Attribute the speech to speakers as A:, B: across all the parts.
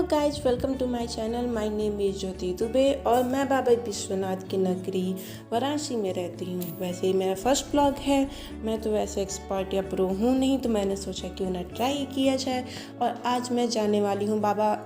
A: Guys, welcome to my channel. My name is Jyoti Dubey और मैं बाबा विश्वनाथ की नगरी वाराणसी में रहती हूँ। वैसे ही मेरा फर्स्ट ब्लॉग है। मैं तो वैसे एक्सपर्ट या प्रो हूँ नहीं, तो मैंने सोचा क्यों ना ट्राई किया जाए। और आज मैं जाने वाली हूँ बाबा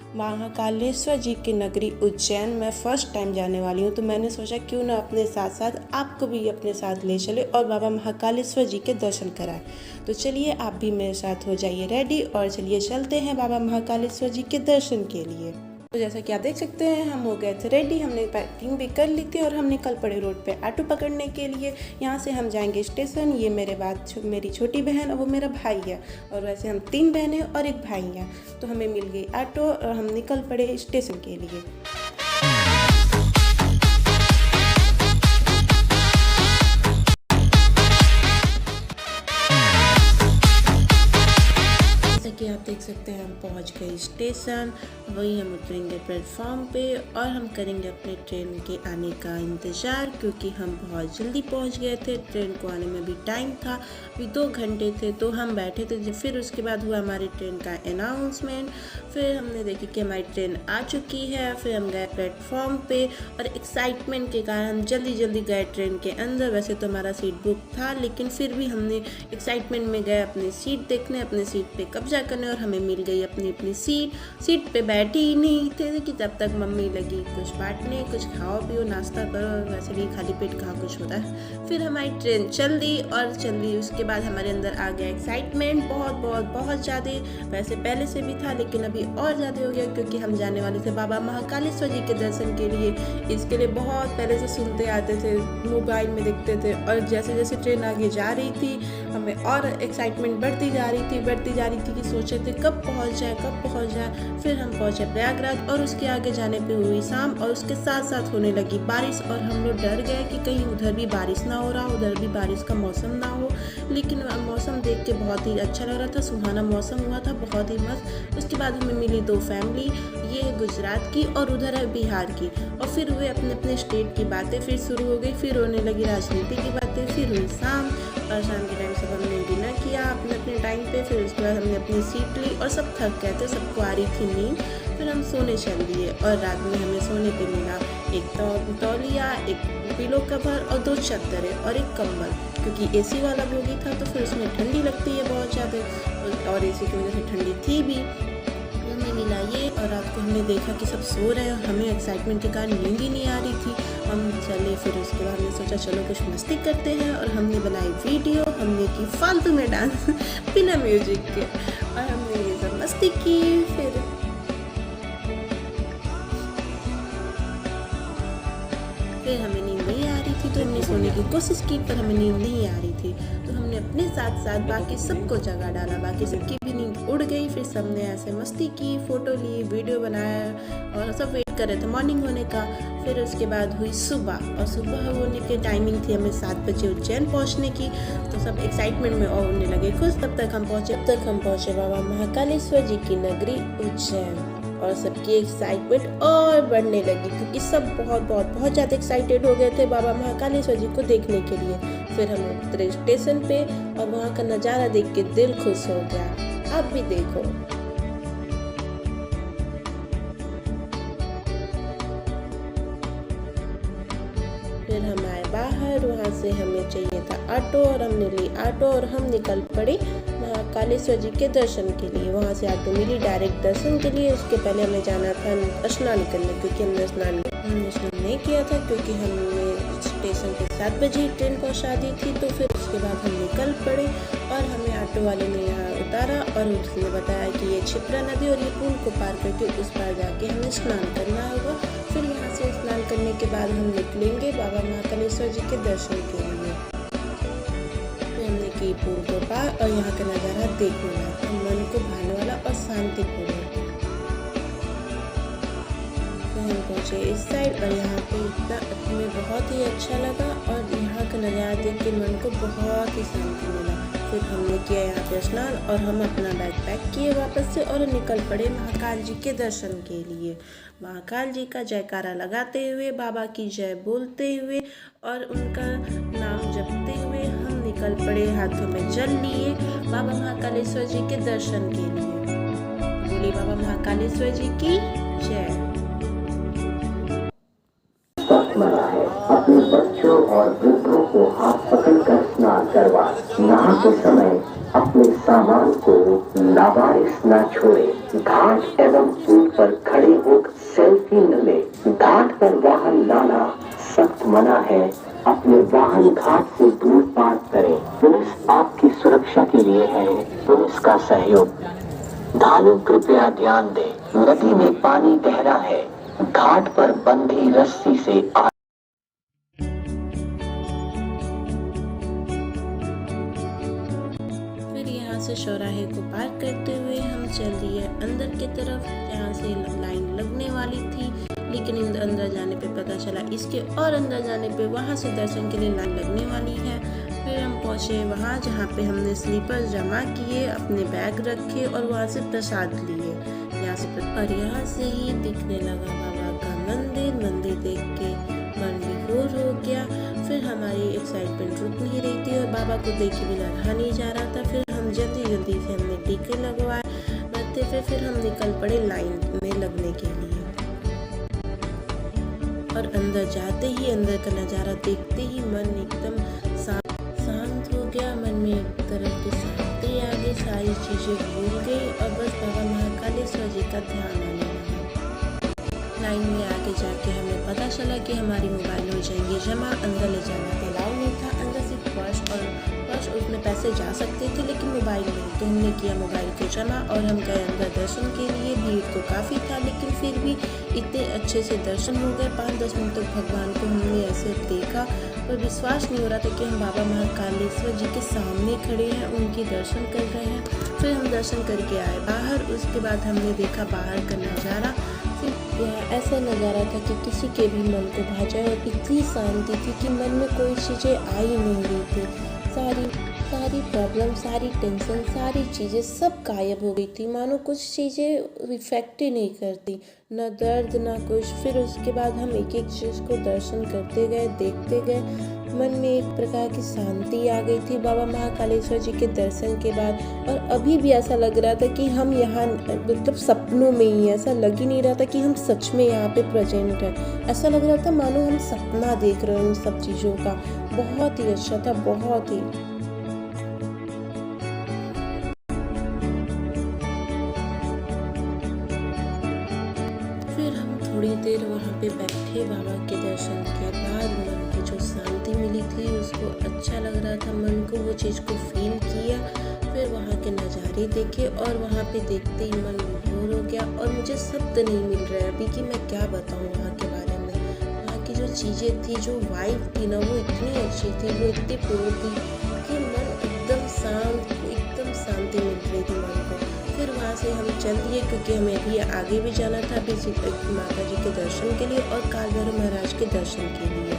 A: महाकालेश्वर जी की नगरी उज्जैन। मैं फ़र्स्ट टाइम जाने वाली हूँ, तो मैंने सोचा क्यों ना अपने साथ साथ आपको भी अपने साथ ले चले और बाबा महाकालेश्वर जी के दर्शन कराएं। तो चलिए आप भी मेरे साथ हो जाइए रेडी और चलिए चलते हैं बाबा महाकालेश्वर जी के दर्शन के लिए। तो जैसा कि आप देख सकते हैं, हम हो गए थे रेडी, हमने पैकिंग भी कर ली थी और हम निकल पड़े रोड पे ऑटो पकड़ने के लिए। यहाँ से हम जाएंगे स्टेशन। ये मेरी छोटी बहन और वो मेरा भाई है, और वैसे हम 3 बहनें और एक भाई हैं। तो हमें मिल गई ऑटो और हम निकल पड़े स्टेशन के लिए। कि आप देख सकते हैं हम पहुंच गए स्टेशन। वहीं हम उतरेंगे प्लेटफॉर्म पे और हम करेंगे अपने ट्रेन के आने का इंतज़ार, क्योंकि हम बहुत जल्दी पहुंच गए थे। ट्रेन को आने में भी टाइम था, अभी 2 घंटे थे। तो हम बैठे थे, फिर उसके बाद हुआ हमारी ट्रेन का अनाउंसमेंट। फिर हमने देखी कि हमारी ट्रेन आ चुकी है। फिर हम गए प्लेटफॉर्म पे और एक्साइटमेंट के कारण हम जल्दी जल्दी गए ट्रेन के अंदर। वैसे तो हमारा सीट बुक था, लेकिन फिर भी हमने एक्साइटमेंट में गए अपनी सीट देखने, अपने सीट पे कब्जा करने, और हमें मिल गई अपनी अपनी सीट पे बैठी ही नहीं थे कि तब तक मम्मी लगी कुछ बांटने, कुछ खाओ पियो, नाश्ता करो, वैसे भी खाली पेट कहाँ कुछ होता है। फिर हमारी ट्रेन चल दी और चल दी। उसके बाद हमारे अंदर आ गया एक्साइटमेंट बहुत ज़्यादा। वैसे पहले से भी था, लेकिन अभी और ज़्यादा हो गया, क्योंकि हम जाने वाले थे बाबा महाकालेश्वर जी के दर्शन के लिए। इसके लिए बहुत पहले से सुनते आते थे, मोबाइल में देखते थे, और जैसे जैसे ट्रेन आगे जा रही थी हमें और एक्साइटमेंट बढ़ती जा रही थी कि सोचे थे कब पहुंच जाए। फिर हम पहुंचे प्रयागराज और उसके आगे जाने पे हुई शाम, और उसके साथ साथ होने लगी बारिश। और हम लोग डर गए कि कहीं उधर भी बारिश ना हो रहा, उधर भी बारिश का मौसम ना हो। लेकिन मौसम देख के बहुत ही अच्छा लग रहा था, सुहाना मौसम हुआ था, बहुत ही मस्त। उसके बाद हमें मिली 2 फैमिली, ये है गुजरात की और उधर है बिहार की। और फिर हुए अपने अपने स्टेट की बातें फिर शुरू हो गई। फिर होने लगी राजनीति की बातें। फिर हुई शाम, और शाम के टाइम सब हमने डिनर किया अपने अपने टाइम पे। फिर उसके बाद हमने अपनी सीट ली और सब थक गए थे, सबको आ रही थी नींद। फिर हम सोने चल दिए और रात में हमें सोने पे मिला एक तौलिया, एक पिलो कवर और 2 चद्दरें और एक कंबल, क्योंकि एसी वाला बोगी था। तो फिर उसमें ठंडी लगती है बहुत ज़्यादा, और एसी की वजह से ठंडी थी भी। हमें मिला ये, और रात को हमने देखा कि सब सो रहे हैं और हमें एक्साइटमेंट के कारण नींद ही नहीं आ रही थी। हम चले, फिर उसके बाद हमने सोचा चलो कुछ मस्ती करते हैं, और हमने बनाई वीडियो। हमने की फालतू में डांस बिना म्यूजिक के, और हमने ये सब मस्ती की। फिर हमें नींद नहीं आ रही थी, तो हमने सोने की कोशिश की, पर हमें नींद नहीं आ रही थी। तो हमने अपने साथ साथ बाकी सबको जगा डाला, बाकी सबकी भी नींद उड़ गई। फिर सबने ऐसे मस्ती की, फ़ोटो ली, वीडियो बनाया, और सब वेट कर रहे थे मॉर्निंग होने का। फिर उसके बाद हुई सुबह, और सुबह होने की टाइमिंग थी हमें 7 बजे उज्जैन पहुंचने की। तो सब एक्साइटमेंट में और होने लगे खुश। तब तक हम पहुंचे बाबा महाकालेश्वर जी की नगरी उज्जैन, और सबकी एक्साइटमेंट और बढ़ने लगी, क्योंकि सब बहुत ज़्यादा एक्साइटेड हो गए थे बाबा महाकालेश्वर जी को देखने के लिए। फिर हम उतरे स्टेशन पे और वहाँ का नज़ारा देख के दिल खुश हो गया। आप भी देखो। फिर हम आए बाहर, वहाँ से हमें चाहिए था ऑटो, और हमने ली ऑटो और हम निकल पड़े महाकालेश्वर जी के दर्शन के लिए। वहाँ से ऑटो मिली डायरेक्ट दर्शन के लिए। उसके पहले हमें जाना था स्नान करने, क्योंकि हमने स्नान नहीं किया था, क्योंकि हमने स्टेशन पे 7 बजे ही ट्रेन पहुँचा दी थी। तो फिर उसके बाद हम निकल पड़े, और हमें ऑटो वाले ने यहाँ उतारा, और उसने बताया कि ये क्षिप्रा नदी और ये पुल को पार करके उस पार जाके हमें स्नान करना होगा। फिर यहाँ से स्नान करने के बाद हम निकलेंगे बाबा महाकालेश्वर जी के दर्शन के लिए। हमने की पुल को पार, और यहाँ का नज़ारा देखने वाला, मन को भाने वाला और शांतिपूर्ण। हम पहुँचे इस साइड, और यहाँ पे इतना हमें बहुत ही अच्छा लगा, और यहाँ का नज़ारा देख के मन को बहुत ही शांति मिला। फिर हमने किया यहाँ पे स्नान, और हम अपना बैग पैक किए वापस से और निकल पड़े महाकाल जी के दर्शन के लिए। महाकाल जी का जयकारा लगाते हुए, बाबा की जय बोलते हुए और उनका नाम जपते हुए हम निकल पड़े हाथों में जल लिए बाबा महाकालेश्वर जी के दर्शन के लिए। बोले बाबा महाकालेश्वर जी की जय।
B: मना है अपने बच्चों और वृद्धों को हाथ पकड़कर स्नान करवा। नहाते समय अपने सामान को लावारिस न छोड़े। घाट एवं पुल पर खड़े होकर सेल्फी न ले। घाट पर वाहन लाना सख्त मना है। अपने वाहन घाट से दूर पार्क करें। पुलिस आपकी सुरक्षा के लिए है। पुलिस का सहयोग। भालू कृपया ध्यान दें, नदी में पानी गहरा है। घाट पर बंधी रस्सी से
A: फिर यहाँ से चौराहे को पार करते हुए हम चल दिए अंदर की तरफ, जहाँ से लाइन लगने वाली थी, लेकिन अंदर जाने पे पता चला इसके और अंदर जाने पे वहाँ से दर्शन के लिए लाइन लगने वाली है। फिर हम पहुँचे वहाँ जहाँ पे हमने स्लीपर जमा किए, अपने बैग रखे और वहाँ से प्रसाद लिए। यहाँ से और यहाँ से ही दिखने लगा बाबा का मंदिर देख के मन विभोर हो गया। फिर हमारी एक्साइटमेंट रुक नहीं रही थी और बाबा को देख के बिना रहा नहीं जा रहा था। फिर हम जल्दी से हमने टीके लगवाए, फिर हम निकल पड़े लाइन में लगने के लिए। और अंदर जाते ही, अंदर का नज़ारा देखते ही मन एकदम शांत हो गया। मन में एक तरह की शांति आ गई, सारी चीज़ें भूल गई और बस बाबा महाकालेश्वर जी का ध्यान आने लगा। लाइन में आगे जाके हमें पता चला कि हमारी मोबाइल हो जाएंगे जमा। अंदर ले जाना अलाउ नहीं था, अंदर सिर्फ पर्स उसमें पैसे जा सकते थे लेकिन मोबाइल नहीं। तो हमने किया मोबाइल को जमा और हम गए अंदर दर्शन के लिए। भीड़ तो काफ़ी था लेकिन फिर भी इतने अच्छे से दर्शन हो गए। 5-10 मिनट तक भगवान को हमने ऐसे देखा पर विश्वास नहीं हो रहा था कि हम बाबा महाकालेश्वर जी के सामने खड़े हैं, उनकी दर्शन कर रहे हैं। फिर हम दर्शन करके आए बाहर। उसके बाद हमने देखा बाहर का नज़ारा। फिर यह ऐसा नज़ारा था कि किसी के भी मन को भा जाए और इतनी शांति थी कि मन में कोई चीज़ें आ ही नहीं रही थी। सारी प्रॉब्लम, सारी टेंशन, सारी चीज़ें सब गायब हो गई थी। मानो कुछ चीज़ें इफेक्ट ही नहीं करती, न दर्द ना कुछ। फिर उसके बाद हम एक एक चीज़ को दर्शन करते गए, देखते गए। मन में एक प्रकार की शांति आ गई थी बाबा महाकालेश्वर जी के दर्शन के बाद। और अभी भी ऐसा लग रहा था कि हम यहाँ मतलब सपनों में ही, ऐसा लग ही नहीं रहा था कि हम सच में यहाँ पे प्रेजेंट हैं। ऐसा लग रहा था मानो हम सपना देख रहे हैं इन सब चीज़ों का। बहुत ही अच्छा था, बहुत ही। फिर हम थोड़ी देर वहाँ पे बैठे। बाबा के दर्शन के बाद मन की जो शांति मिली थी, उसको अच्छा लग रहा था, मन को वो चीज़ को फील किया। फिर वहाँ के नज़ारे देखे और वहाँ पे देखते ही मन विभोर हो गया। और मुझे शब्द नहीं मिल रहा है अभी कि मैं क्या बताऊँ वहाँ के बारे में। वहाँ की जो चीज़ें थी, जो वाइब थी ना, वो इतनी अच्छी थी, वो इतनी प्योर थी कि मन एकदम शांत, एकदम शांति मिल रही थी मन को। फिर वहाँ से हम चल दिए क्योंकि हमें अभी आगे भी जाना था, अभी माता जी के दर्शन के लिए और काल भैरव महाराज के दर्शन के लिए।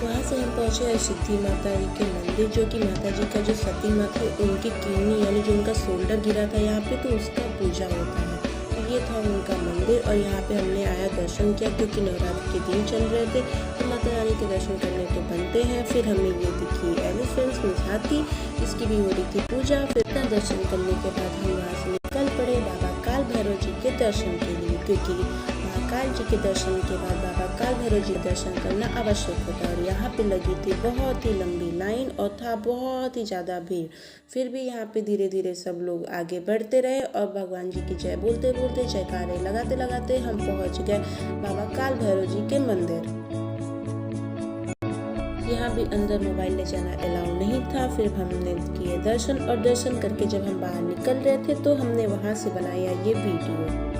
A: वहाँ से हम पहुँचे सिद्धि माता जी के मंदिर, जो कि माता जी का जो सती माँ थी उनकी किडनी यानी जो उनका शोल्डर गिरा था यहाँ पे, तो उसका पूजा होता है। तो ये था उनका मंदिर और यहाँ पे हमने आया दर्शन किया क्योंकि नवरात्र के दिन चल रहे थे तो माता रानी के दर्शन करने तो बनते हैं। फिर हमें ये दिखी एलिफेंट्स में हाथी, इसकी भी हो रही थी पूजा। फिर दर्शन करने के बाद हम वहाँ से निकल पड़े बाबा काल भैरव जी के दर्शन के लिए, क्योंकि महाकाल जी के दर्शन के बाद बाबा काल भैरव जी दर्शन करना आवश्यक होता है। और यहाँ पे लगी थी बहुत ही लंबी लाइन और था बहुत ही ज़्यादा भीड़। फिर भी यहाँ पे धीरे धीरे सब लोग आगे बढ़ते रहे और भगवान जी की जय बोलते बोलते, जयकारे लगाते लगाते हम पहुँच गए बाबा काल भैरव जी के मंदिर। यहाँ भी अंदर मोबाइल ले जाना अलाउ नहीं था। फिर हमने किए दर्शन और दर्शन करके जब हम बाहर निकल रहे थे तो हमने वहाँ से बनाया ये वीडियो।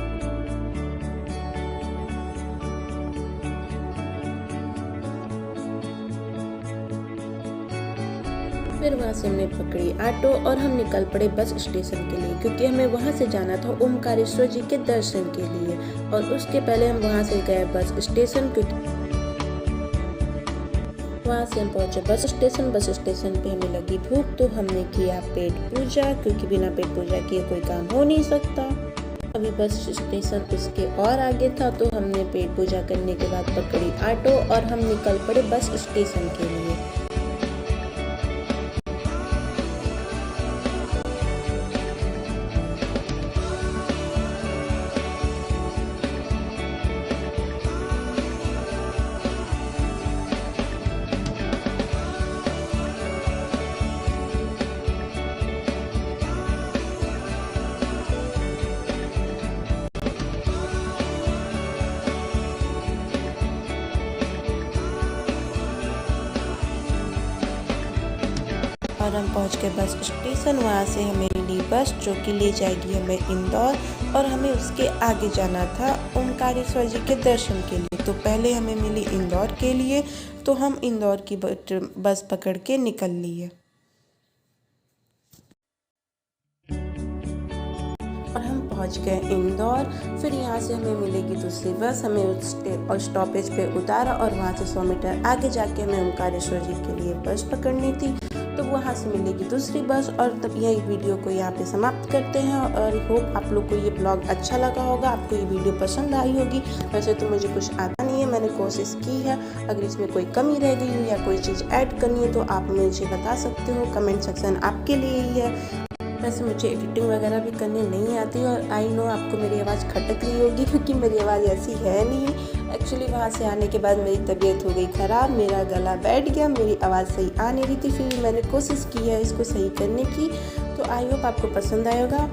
A: फिर वहाँ से हमने पकड़ी ऑटो और हम निकल पड़े बस स्टेशन के लिए, क्योंकि हमें वहाँ से जाना था ओमकारेश्वर जी के दर्शन के लिए। और उसके पहले हम वहाँ से गए बस स्टेशन, क्योंकि वहाँ से हम पहुँचे बस स्टेशन पे हमें लगी भूख तो हमने किया पेट पूजा, क्योंकि बिना पेट पूजा किए कोई काम हो नहीं सकता। अभी बस स्टेशन उसके और आगे था तो हमने पेट पूजा करने के बाद पकड़ी ऑटो और हम निकल पड़े बस स्टेशन के लिए। और हम पहुंच गए बस स्टेशन। वहां से हमें मिली बस जो कि ले जाएगी हमें इंदौर, और हमें उसके आगे जाना था ओंकारेश्वर जी के दर्शन के लिए। तो पहले हमें मिली इंदौर के लिए, तो हम इंदौर की बस पकड़ के निकल लिए और हम पहुंच गए इंदौर। फिर यहाँ से हमें मिलेगी दूसरी बस, हमें उस स्टॉपेज पे उतारा और वहाँ से 100 मीटर आगे जाके हमें ओंकारेश्वर जी के लिए बस पकड़नी थी। तो वहाँ से मिलेगी दूसरी बस। और तब यही वीडियो को यहाँ पे समाप्त करते हैं और होप आप लोग को ये ब्लॉग अच्छा लगा होगा, आपको ये वीडियो पसंद आई होगी। वैसे तो मुझे कुछ आता नहीं है, मैंने कोशिश की है। अगर इसमें कोई कमी रह गई हो या कोई चीज़ ऐड करनी है तो आप मुझे बता सकते हो, कमेंट सेक्शन आपके लिए ही है। वैसे मुझे एडिटिंग वगैरह भी करनी नहीं आती और आई नो आपको मेरी आवाज़ खटक रही होगी क्योंकि मेरी आवाज़ ऐसी है नहीं। एक्चुअली वहाँ से आने के बाद मेरी तबीयत हो गई ख़राब, मेरा गला बैठ गया, मेरी आवाज़ सही आ नहीं रही थी। फिर मैंने कोशिश की है इसको सही करने की, तो आई होप आपको पसंद आएगा।